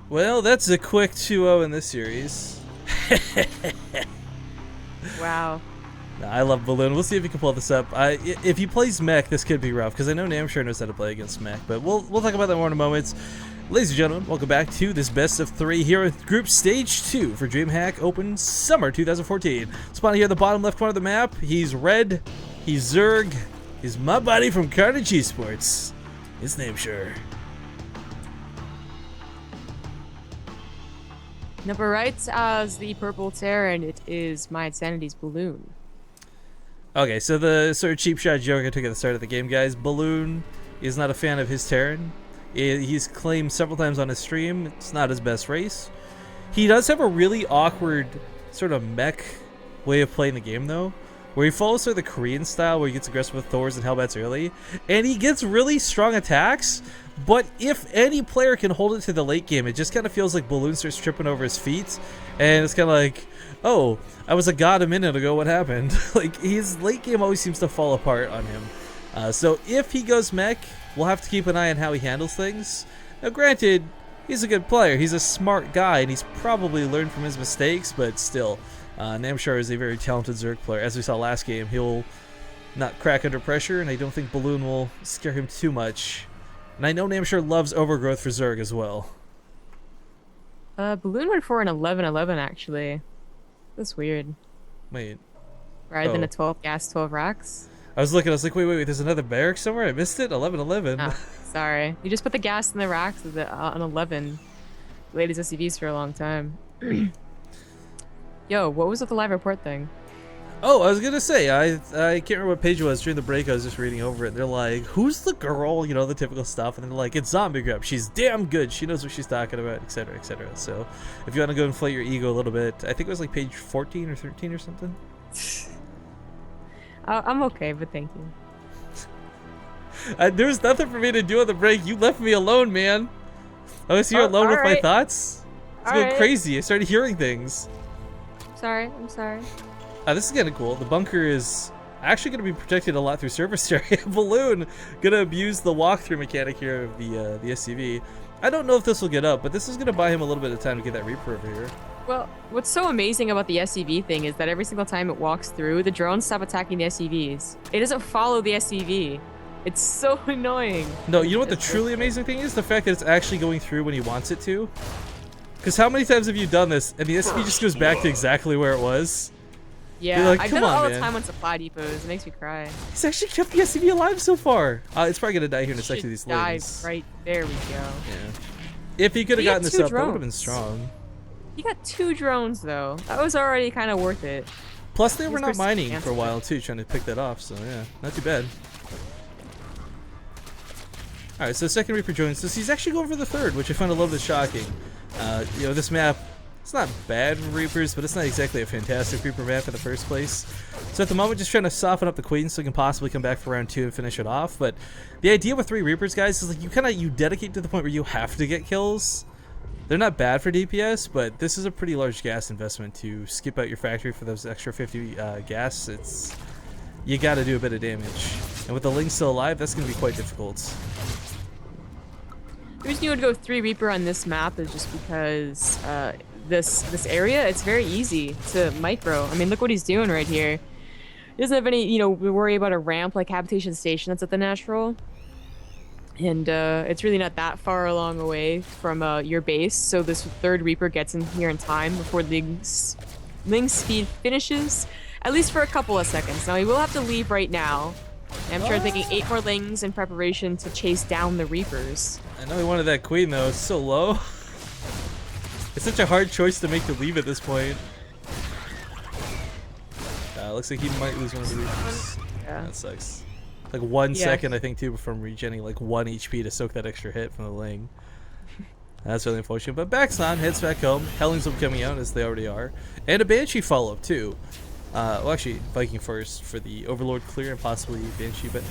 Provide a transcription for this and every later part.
Well, that's a quick 2-0 in this series. Wow. Nah, I love Balloon. We'll see if he can pull this up. If he plays mech, this could be rough, because I know Namshar knows how to play against mech, but we'll talk about that more in a moment. Ladies and gentlemen, welcome back to this best of 3 here with Group Stage 2 for DreamHack Open Summer 2014. Spawning here at the bottom left corner of the map, he's Red, he's Zerg, he's my buddy from Carnage Esports. His name's Namshar. Number right as the purple Terran, it is my Insanity's Balloon. Okay, so the sort of cheap shot joke I took at the start of the game, guys. Balloon is not a fan of his Terran. He's claimed several times on his stream it's not his best race. He does have a really awkward sort of mech way of playing the game, though, where he follows sort of the Korean style where he gets aggressive with Thors and Hellbats early, and he gets really strong attacks, but if any player can hold it to the late game, it just kind of feels like Balloon starts tripping over his feet, and it's kind of like, oh, I was a god a minute ago, what happened? Like, his late game always seems to fall apart on him. So if he goes mech, we'll have to keep an eye on how he handles things. Now granted, he's a good player, he's a smart guy, and he's probably learned from his mistakes, but still, Namshar is a very talented Zerg player. As we saw last game, he'll not crack under pressure, and I don't think Balloon will scare him too much. And I know Namshar loves overgrowth for Zerg as well. Balloon went for an 11-11 actually. That's weird. Wait. Rather than a 12 gas, 12 racks. I was looking, I was like, wait, there's another barrack somewhere? I missed it? 11-11. Oh, sorry. You just put the gas in the racks on 11. Ladies SCVs for a long time. Yo, what was with the live report thing? Oh, I was gonna say, I can't remember what page it was during the break. I was just reading over it. They're like, who's the girl? You know, the typical stuff. And they're like, it's Zombie Grub. She's damn good. She knows what she's talking about, etc., etc. So, if you want to go inflate your ego a little bit, I think it was like page 14 or 13 or something. I'm okay, but thank you. There was nothing for me to do on the break. You left me alone, man. I was here alone with my thoughts. It's going crazy. I started hearing things. I'm sorry. This is kind of cool. The bunker is actually going to be protected a lot through surface area. Balloon going to abuse the walkthrough mechanic here of the SCV. I don't know if this will get up, but this is going to buy him a little bit of time to get that Reaper over here. Well, what's so amazing about the SCV thing is that every single time it walks through, the drones stop attacking the SCVs. It doesn't follow the SCV. It's so annoying. No, you know what the truly amazing thing is? The fact that it's actually going through when he wants it to. Because how many times have you done this and the SCV just goes back to exactly where it was? Yeah, like, I've done it all the time on supply depots. It makes me cry. He's actually kept the SCV alive so far. It's probably going to die here in a second of these lanes. Right there we go. Yeah. If he could have gotten this up, that would have been strong. He got 2 drones, though. That was already kind of worth it. Plus, they were not mining for a while, too, trying to pick that off. So, yeah, not too bad. Alright, so second Reaper joins us. He's actually going for the third, which I find a little bit shocking. You know, this map, it's not bad for Reapers, but it's not exactly a fantastic Reaper map in the first place. So at the moment, just trying to soften up the Queen so he can possibly come back for round 2 and finish it off. But the idea with 3 Reapers, guys, is like you dedicate to the point where you have to get kills. They're not bad for DPS, but this is a pretty large gas investment to skip out your factory for those extra 50 gas. You got to do a bit of damage. And with the Ling still alive, that's going to be quite difficult. The reason you would go 3 Reaper on this map is just because this area, it's very easy to micro. I mean, look what he's doing right here. He doesn't have any, worry about a ramp like Habitation Station that's at the natural. And it's really not that far along away from your base, so this 3rd Reaper gets in here in time before Ling's speed finishes, at least for a couple of seconds. Now, he will have to leave right now. I'm sure taking 8 more Lings in preparation to chase down the Reapers. I know he wanted that Queen, though. It's so low. It's such a hard choice to make to leave at this point. Looks like he might lose one of the Reapers. Yeah. That sucks. Like 1 second, I think, too, from regenning like 1 HP to soak that extra hit from the Ling. That's really unfortunate. But Baxon heads back home. Hellings will be coming out, as they already are. And a Banshee follow-up, too. Well, actually, Viking first for the Overlord clear and possibly Banshee. But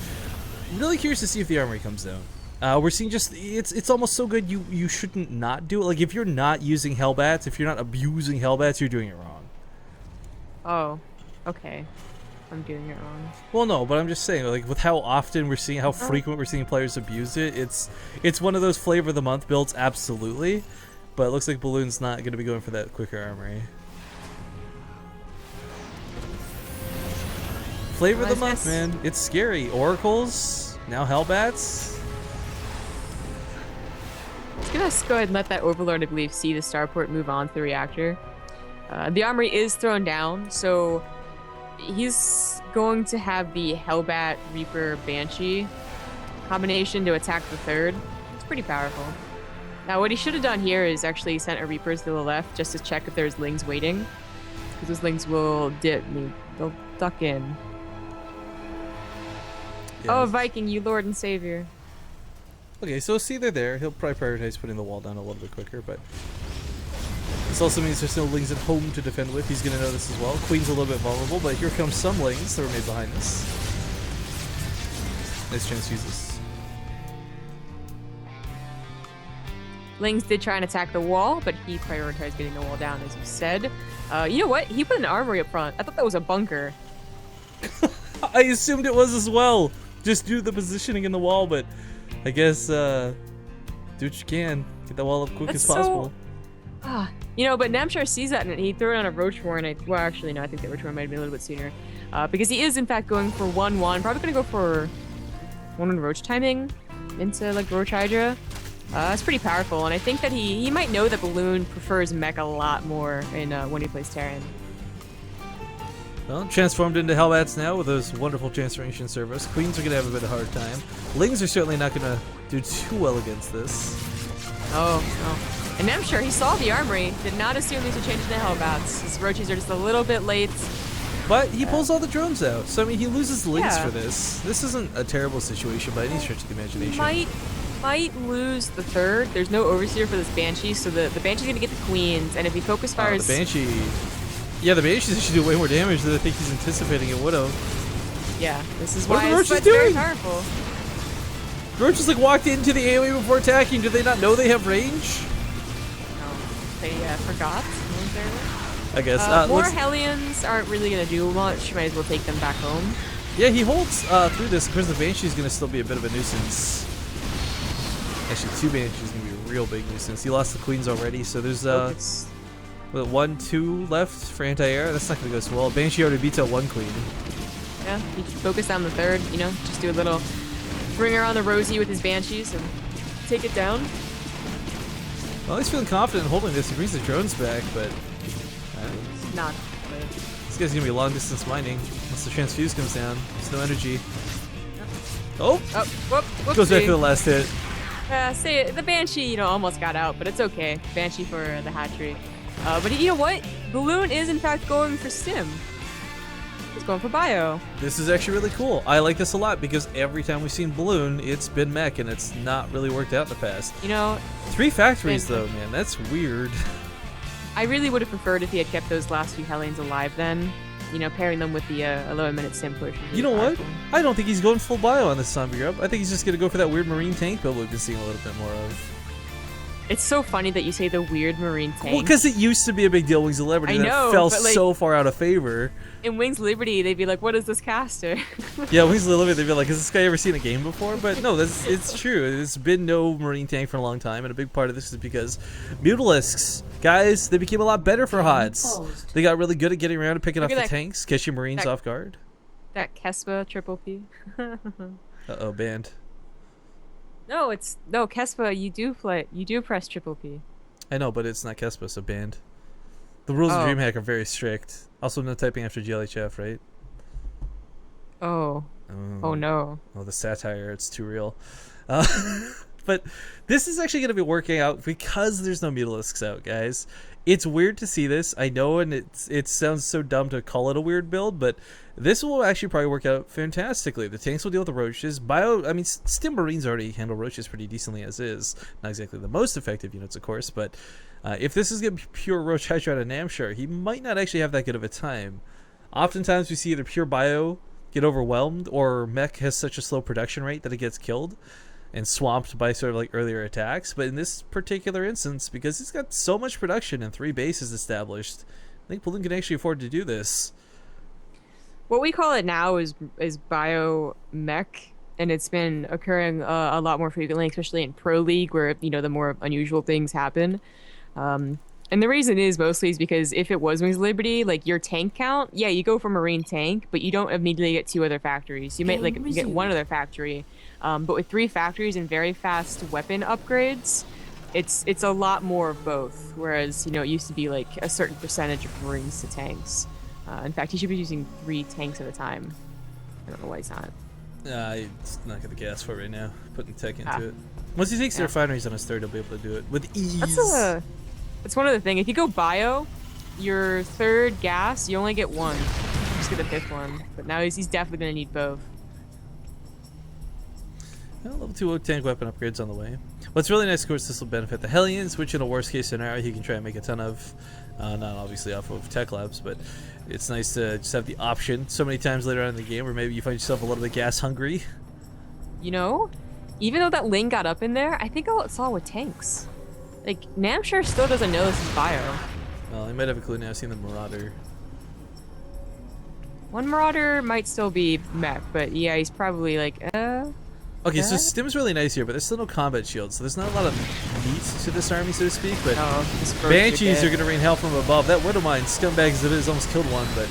really curious to see if the armory comes down. We're seeing just, it's almost so good you shouldn't not do it. Like, if you're not using Hellbats, if you're not abusing Hellbats, you're doing it wrong. Oh, okay. I'm doing it wrong. Well, no, but I'm just saying, like, with how often we're seeing, how frequent we're seeing players abuse it, it's one of those flavor of the month builds, absolutely. but it looks like Balloon's not going to be going for that quicker armory. Flavor of the month, man. It's scary. Oracles, now Hellbats. Let's go ahead and let that Overlord, I believe, see the starport move on to the reactor. The armory is thrown down, so he's going to have the Hellbat Reaper Banshee combination to attack the third. It's pretty powerful. Now, what he should have done here is actually sent a Reapers to the left just to check if there's Lings waiting, because those Lings will they'll duck in. Yeah. Oh, Viking, you Lord and Savior. Okay, so see they're there. He'll probably prioritize putting the wall down a little bit quicker, but this also means there's no Lings at home to defend with. He's going to know this as well. Queen's a little bit vulnerable, but here comes some Lings that were made behind this. Nice chance to use this. Lings did try and attack the wall, but he prioritized getting the wall down, as you said. You know what? He put an armory up front. I thought that was a bunker. I assumed it was as well. Just do the positioning in the wall, but I guess do what you can. Get that wall up quick as possible. You know, but Namshar sees that and he threw it on a Roach Warren. Well, actually, no, I think the Roach Warren might have been a little bit sooner. Because he is, in fact, going for 1-1. Probably going to go for 1-1 Roach timing into, like, Roach Hydra. That's pretty powerful, and I think that he might know that Balloon prefers mech a lot more in when he plays Terran. Well, transformed into Hellbats now with those wonderful transformation servos. Queens are going to have a bit of a hard time. Lings are certainly not going to do too well against this. Oh, no. And Namshar, he saw the armory, did not assume these would change into Hellbats. His Roaches are just a little bit late. But he pulls all the drones out, so I mean, he loses Lings for this. This isn't a terrible situation by any stretch of the imagination. He might lose the third. There's no Overseer for this Banshee, so the Banshee's going to get the Queens, and if he focus fires... the Banshee... Yeah, the Banshees actually do way more damage than I think he's anticipating it would have. Yeah, this is why it's very powerful. The Roaches like walked into the AoE before attacking. Do they not know they have range? No, they forgot. I guess. More Hellions aren't really going to do much. Might as well take them back home. Yeah, he holds through this. Of course, the Banshee's going to still be a bit of a nuisance. Actually, two Banshees going to be a real big nuisance. He lost the Queens already, so there's... 1-2 left for anti-air. That's not going to go so well. Banshee already beats out one Queen. Yeah, he can focus on the third, you know, just do a little bring around the Rosie with his Banshees and take it down. Well, he's feeling confident in holding this. He brings the drones back, but... not good. This guy's going to be long distance mining once the transfuse comes down. There's no energy. Oh! Whoop, goes back for the last hit. The Banshee, you know, almost got out, but it's okay. Banshee for the hat trick. But you know what? Balloon is in fact going for Stim. He's going for Bio. This is actually really cool. I like this a lot because every time we've seen Balloon, it's been mech and it's not really worked out in the past. You know, 3 factories though, man. That's weird. I really would have preferred if he had kept those last few Hellions alive then. You know, pairing them with the 11-minute Stim push. Really you know what? I don't think he's going full Bio on this zombie up. I think he's just going to go for that weird Marine tank build we've been seeing a little bit more of. It's so funny that you say the weird Marine tank. Well, because it used to be a big deal in Wings of Liberty. I know, it fell but, like, so far out of favor. In Wings of Liberty, they'd be like, what is this caster? Yeah, Wings of Liberty, they'd be like, has this guy ever seen a game before? But no, it's true. There's been no Marine tank for a long time, and a big part of this is because Mutalisks, guys, they became a lot better for HOTS. They got really good at getting around and picking off the tanks, catching Marines off guard. That Kespa triple P. Uh-oh, banned. No, Kespa, you do press triple P. I know, but it's not Kespa, so banned. The rules of DreamHack are very strict. Also, no typing after GLHF, right? Oh no. Oh, the satire, it's too real. But this is actually going to be working out because there's no Mutalisks out, guys. It's weird to see this, I know, and it sounds so dumb to call it a weird build, but this will actually probably work out fantastically. The tanks will deal with the Roaches. Stim Marines already handle Roaches pretty decently as is. Not exactly the most effective units, of course, but if this is going to be pure Roach Hydra out of Namshar, he might not actually have that good of a time. Oftentimes we see either pure Bio get overwhelmed, or mech has such a slow production rate that it gets killed and swamped by sort of like earlier attacks. But in this particular instance, because he's got so much production and 3 bases established, I think Balloon can actually afford to do this. What we call it now is bio mech, and it's been occurring a lot more frequently, especially in Pro League, where, you know, the more unusual things happen. And the reason is mostly is because if it was Wings of Liberty, like your tank count, yeah, you go for Marine tank, but you don't immediately get 2 other factories. You might like get 1 other factory, but with 3 factories and very fast weapon upgrades, it's a lot more of both. Whereas it used to be like a certain percentage of Marines to tanks. In fact, he should be using 3 tanks at a time. I don't know why he's not. It's not gonna gas for it right now. Putting tech into it. Once he takes the refineries on his third, he'll be able to do it with ease. That's one of the things. If you go bio, your 3rd gas, you only get 1. You just get the 5th one. But now he's definitely going to need both. Well, level 2 tank weapon upgrades on the way. What's really nice, of course, this will benefit the Hellions, which in a worst case scenario he can try and make a ton of. Not obviously off of Tech Labs, but it's nice to just have the option so many times later on in the game where maybe you find yourself a little bit gas hungry. Even though that lane got up in there, I think I saw it with tanks. Like, Namshar still doesn't know this is bio. Well, he might have a clue now, seeing the Marauder. 1 Marauder might still be mech, but yeah, he's probably like, Okay, so Stim's really nice here, but there's still no combat shield, so there's not a lot of meat to this army, so to speak, but Banshees are going to rain hell from above. That Widowmine, scumbag as it is, almost killed one, but...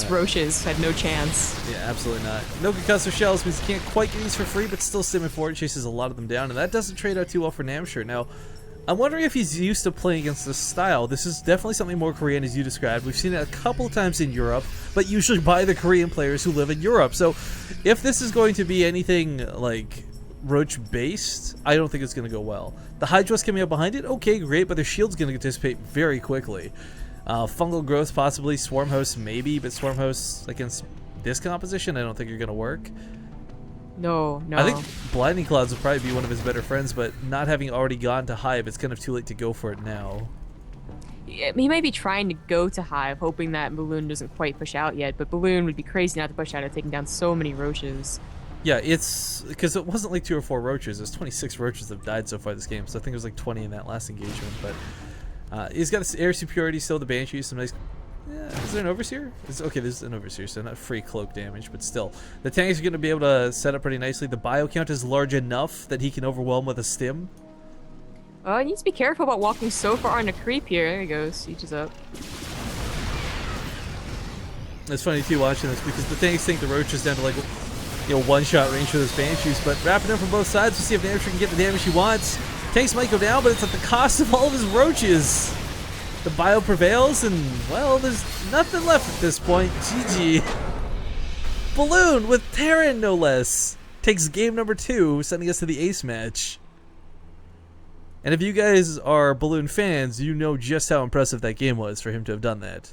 Roaches had no chance. Yeah, absolutely not. No concussive shells means you can't quite get these for free, but still Stimming forward chases a lot of them down, and that doesn't trade out too well for Namshar. Now, I'm wondering if he's used to playing against this style. This is definitely something more Korean, as you described. We've seen it a couple of times in Europe, but usually by the Korean players who live in Europe. So if this is going to be anything like Roach-based, I don't think it's going to go well. The Hydra's coming up behind it, okay, great, but their shield's going to dissipate very quickly. Fungal growth, possibly. Swarm hosts, maybe, but Swarm hosts against this composition, I don't think are going to work. No. I think Blinding Clouds would probably be one of his better friends, but not having already gone to Hive, it's kind of too late to go for it now. Yeah, he might be trying to go to Hive, hoping that Balloon doesn't quite push out yet, but Balloon would be crazy not to push out at taking down so many Roaches. Yeah, it's because it wasn't like 2 or 4 Roaches. There's 26 Roaches that have died so far this game, so I think it was like 20 in that last engagement, but he's got this air superiority still, the Banshee, some nice... is there an Overseer? Okay, there's an Overseer, so not free cloak damage, but still. The tanks are going to be able to set up pretty nicely. The bio count is large enough that he can overwhelm with a stim. He needs to be careful about walking so far on a creep here. There he goes, sieges up. It's funny, too, watching this, because the tanks think the Roach is down to, like, one-shot range for those Banshees, but wrapping up from both sides to see if Namshar can get the damage he wants. Tanks might go down, but it's at the cost of all of his Roaches. The bio prevails, and, well, there's nothing left at this point. GG. Balloon with Terran, no less, takes game number 2, sending us to the ace match. And if you guys are Balloon fans, you know just how impressive that game was for him to have done that.